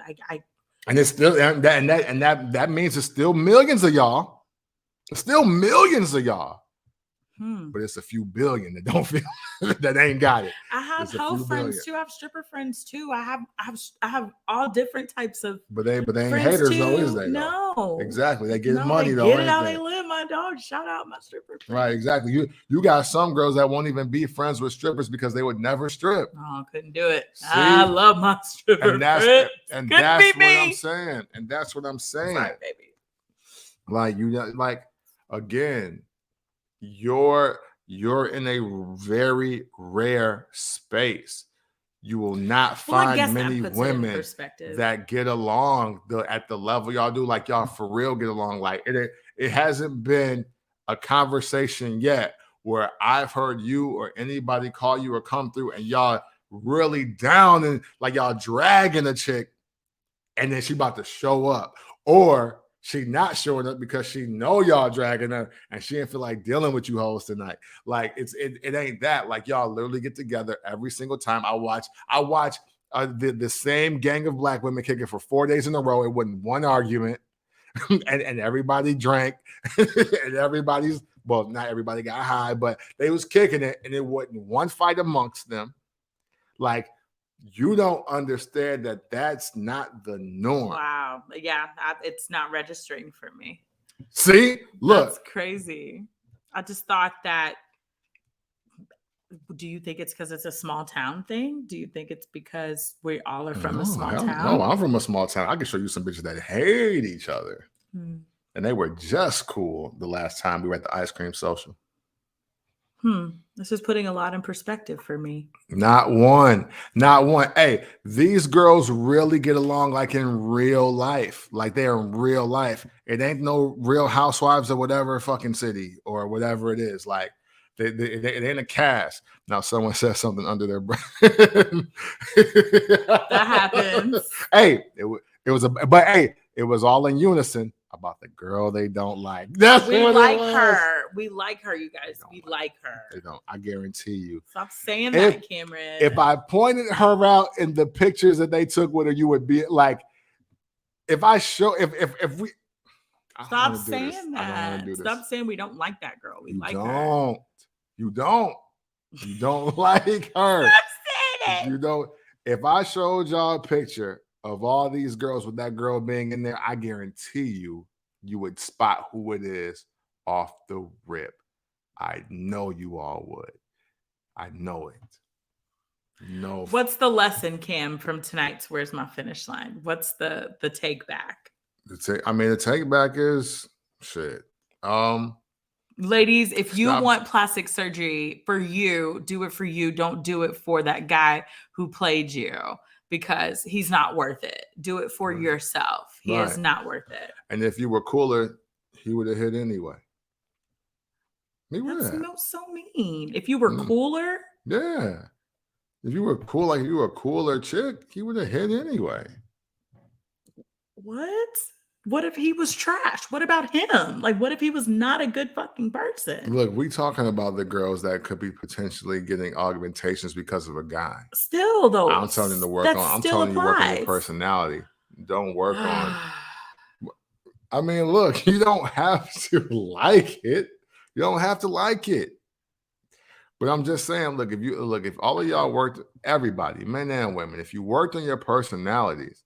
And it's still that means it's still millions of y'all. It's still millions of y'all. But it's a few billion that don't feel that ain't got it. I have hoe friends too. I have stripper friends too. I have all different types of. But they ain't haters too. though, is they? No, though? Exactly. They get money they though. Get it how they live, my dog. Shout out my stripper friends. Right, exactly. You got some girls that won't even be friends with strippers because they would never strip. Oh, couldn't do it. See? I love my stripper friends. And that's what I'm saying. And that's what I'm saying. Sorry, baby. Like again. You're in a very rare space. You will not find many women that get along at the level y'all do. Like, y'all for real get along. Like, it hasn't been a conversation yet where I've heard you or anybody call you or come through and y'all really down and like y'all dragging a chick and then she about to show up, or she not showing up because she know y'all dragging her and she didn't feel like dealing with you hoes tonight. Like, it ain't that. Like, y'all literally get together every single time. I watch the same gang of Black women kicking for 4 days in a row. It wasn't one argument, and everybody drank, and everybody's, well, not everybody got high, but they was kicking it, and it wasn't one fight amongst them. Like, you don't understand that that's not the norm. Wow. Yeah, it's not registering for me. See? Look. That's crazy. I just thought that, do you think it's because it's a small town thing? Do you think it's because we all are from a small town? No, I'm from a small town. I can show you some bitches that hate each other. And they were just cool the last time we were at the ice cream social. This is putting a lot in perspective for me. Not one. Hey, these girls really get along like in real life. Like, they're in real life. It ain't no Real Housewives of whatever fucking city or whatever it is. Like, it ain't a cast. Now, someone says something under their breath. That happens. Hey, it was all in unison about the girl they don't like. That's we like her. We like her, you guys. We like her. They don't. I guarantee you. Stop saying that, Cameron. If I pointed her out in the pictures that they took with her, you would be like, if we stop saying that. Stop saying we don't like that girl. We like her. You don't like her. Stop saying it. You don't. If I showed y'all a picture of all these girls with that girl being in there, I guarantee you would spot who it is off the rip. I know you all would. I know it. No. What's the lesson, Cam, from tonight's Where's My Finish Line? What's the take back? The take back is shit. Ladies, if you want plastic surgery for you, do it for you. Don't do it for that guy who played you, because he's not worth it. Do it for yourself. He is not worth it. And if you were cooler, he would have hit anyway. That's so mean. If you were cooler? Yeah. If you were cool, like you were a cooler chick, he would have hit anyway. What? What if he was trash? What about him? Like, what if he was not a good fucking person? Look, we talking about the girls that could be potentially getting augmentations because of a guy. Still, though. I'm telling you to work on. I'm telling you to work on your personality. Don't work on. I mean, look, you don't have to like it. You don't have to like it. But I'm just saying, look, if all of y'all worked, everybody, men and women, if you worked on your personalities,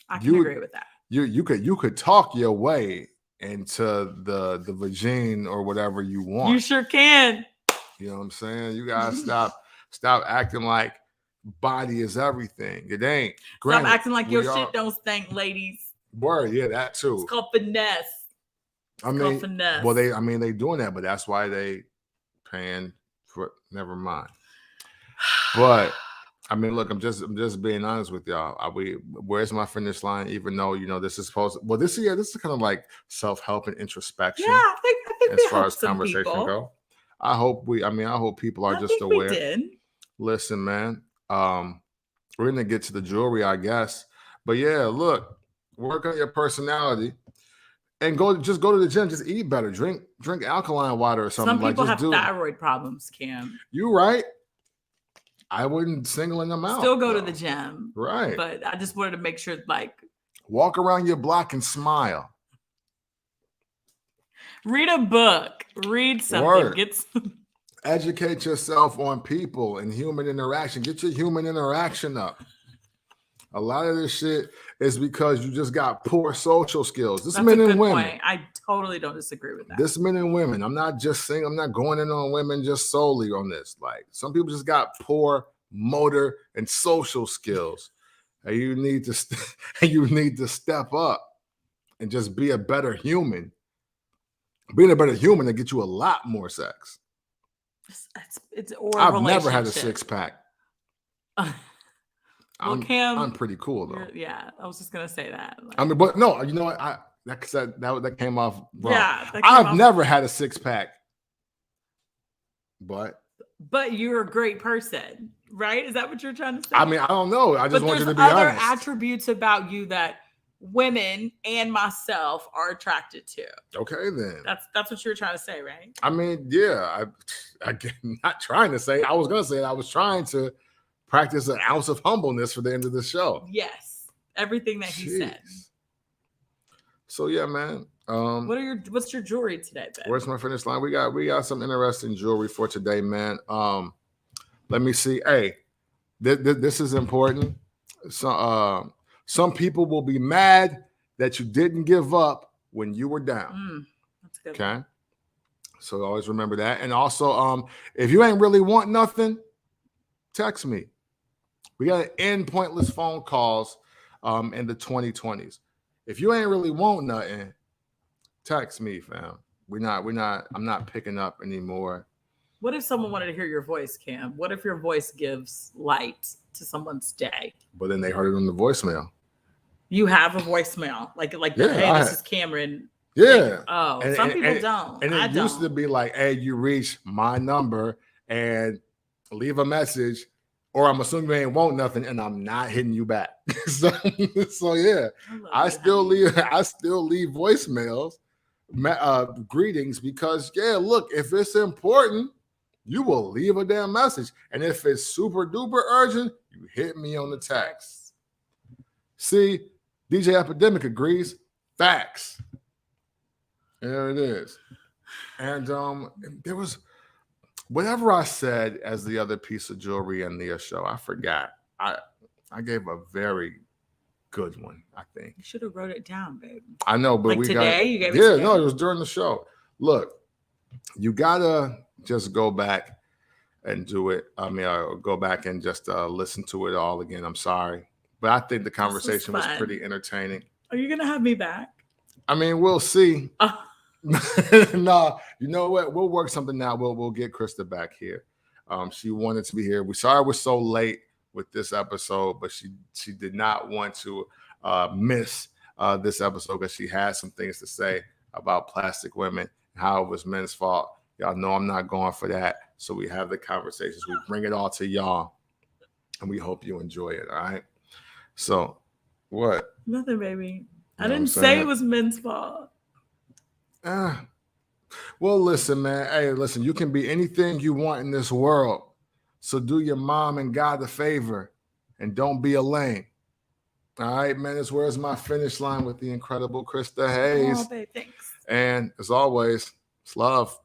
I can agree with that. You could talk your way into the vagine or whatever you want. You sure can. You know what I'm saying? You gotta stop acting like body is everything. It ain't. Stop acting like your shit don't stink, ladies. Word, yeah, that too. It's called finesse. Finesse. Well, they doing that, but that's why they paying for. Never mind. But I mean, look, I'm just being honest with y'all. Where's my finish line? Even though this is supposed. Well, this is kind of like self-help and introspection. Yeah, I think as far as conversation go. I hope people are just aware. We did. Listen, man. We're gonna get to the jewelry, I guess. But yeah, look, work on your personality. And go to the gym. Just eat better. Drink alkaline water or something. Some people have thyroid problems, Cam. You right. I wouldn't singling them out. Still go to the gym. Right. But I just wanted to make sure, walk around your block and smile. Read a book. Read something. Educate yourself on people and human interaction. Get your human interaction up. A lot of this shit is because you just got poor social skills. This men and women. Point. I totally don't disagree with that. This men and women. I'm not just saying. I'm not going in on women just solely on this. Like some people just got poor motor and social skills, and you need to step up and just be a better human. Being a better human to get you a lot more sex. I've never had a 6-pack. Well, Cam, I'm pretty cool though. Yeah, I was just gonna say that. I mean, but no, you know what? That came off wrong. Yeah, I've never had a 6-pack. But you're a great person, right? Is that what you're trying to say? I mean, I don't know. I just want you to be honest. There's other attributes about you that women and myself are attracted to. Okay, then. That's what you were trying to say, right? I mean, yeah. I'm not trying to say. I was gonna say I was trying to practice an ounce of humbleness for the end of the show. Yes, everything that he said. So yeah, man. What's your jewelry today, Ben? Where's my finish line? We got some interesting jewelry for today, man. Let me see. Hey, this is important. So, some people will be mad that you didn't give up when you were down. That's good. Okay. So always remember that. And also, if you ain't really want nothing, text me. We got to end pointless phone calls in the 2020s. If you ain't really want nothing, text me, fam. I'm not picking up anymore. What if someone wanted to hear your voice, Cam? What if your voice gives light to someone's day? But then they heard it on the voicemail. You have a voicemail. Like yeah, hey, this is Cameron. Yeah. Some people don't. And it used to be like, hey, you reach my number and leave a message, or I'm assuming you ain't want nothing, and I'm not hitting you back. so yeah, I still leave voicemails, greetings, because look, if it's important, you will leave a damn message, and if it's super duper urgent, you hit me on the text. See, DJ Epidemic agrees. Facts. There it is. And there was. Whatever I said as the other piece of jewelry in the show, I forgot. I gave a very good one, I think. You should have wrote it down, babe. I know, but you gave it today? No, it was during the show. Look, you gotta just go back and do it. I mean, go back and just listen to it all again. I'm sorry, but I think the conversation was pretty entertaining. Are you gonna have me back? I mean, we'll see. No, you know what? We'll work something out. We'll get Krista back here. She wanted to be here. We sorry we're so late with this episode, but she did not want to miss this episode because she had some things to say about plastic women and how it was men's fault. Y'all know I'm not going for that. So we have the conversations. We bring it all to y'all, and we hope you enjoy it. All right. So what? Nothing, baby. I didn't say it was men's fault. Well, listen, man. Hey, listen, you can be anything you want in this world. So do your mom and God a favor and don't be a lame. All right, Menace, where's my finish line with the incredible Krista Hayes? Oh, babe, thanks. And as always, it's love.